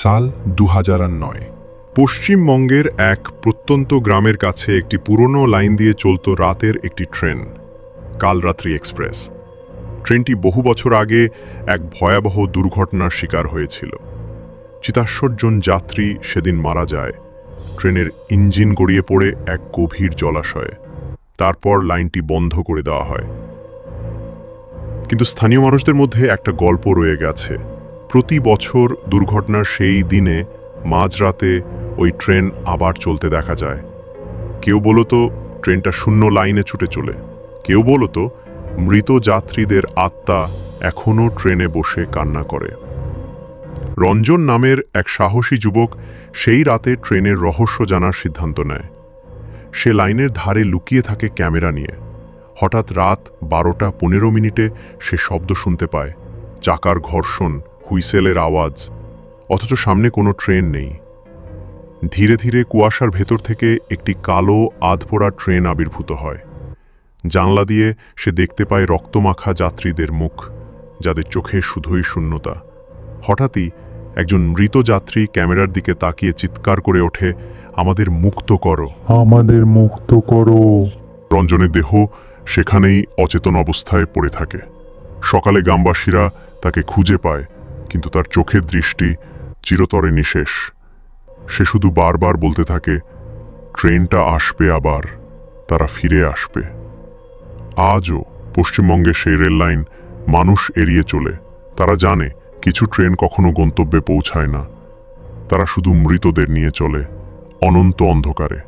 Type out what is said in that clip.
সাল 2009। পশ্চিমবঙ্গের এক প্রত্যন্ত গ্রামের কাছে একটি পুরনো লাইন দিয়ে চলত রাতের একটি ট্রেন, কালরাত্রি এক্সপ্রেস। ট্রেনটি বহু বছর আগে এক ভয়াবহ দুর্ঘটনার শিকার হয়েছিল। ৪৭ জন যাত্রী সেদিন মারা যায় ট্রেনের ইঞ্জিন গড়িয়ে পড়ে এক গভীর জলাশয়ে। তারপর লাইনটি বন্ধ করে দেওয়া হয়। কিন্তু স্থানীয় মানুষদের মধ্যে একটা গল্প রয়ে গেছে। প্রতি বছর দুর্ঘটনার সেই দিনে মাঝরাতে ওই ট্রেন আবার চলতে দেখা যায়। কেউ বলতো ট্রেনটা শূন্য লাইনে ছুটে চলে, কেউ বলতো মৃত যাত্রীদের আত্মা এখনও ট্রেনে বসে কান্না করে। রঞ্জন নামের এক সাহসী যুবক সেই রাতে ট্রেনের রহস্য জানার সিদ্ধান্ত নেয়। সে লাইনের ধারে লুকিয়ে থাকে ক্যামেরা নিয়ে। হঠাৎ রাত 12:15 সে শব্দ শুনতে পায়, চাকার ঘর্ষণ, হুইসেলের আওয়াজ, অথচ সামনে কোনো ট্রেন নেই। ধীরে ধীরে কুয়াশার ভেতর থেকে একটি কালো আধপোড়া ট্রেন আবির্ভূত হয়। জানলা দিয়ে সে দেখতে পায় রক্তমাখা যাত্রীদের মুখ, যাদের চোখে শুধুই শূন্যতা। হঠাৎই একজন মৃত যাত্রী ক্যামেরার দিকে তাকিয়ে চিৎকার করে ওঠে, "আমাদের মুক্ত করো, আমাদের মুক্ত করো!" রঞ্জনের দেহ সেখানেই অচেতন অবস্থায় পড়ে থাকে। সকালে গ্রামবাসীরা তাকে খুঁজে পায়, কিন্তু তার চোখের দৃষ্টি চিরতরে নিঃশেষ। সে শুধু বারবার বলতে থাকে, ট্রেনটা আসবে আবার, তারা ফিরে আসবে। আজও পশ্চিমবঙ্গের সেই রেল লাইন মানুষ এড়িয়ে চলে। তারা জানে কিছু ট্রেন কখনো গন্তব্যে পৌঁছায় না, তারা শুধু মৃতদের নিয়ে চলে অনন্ত অন্ধকারে।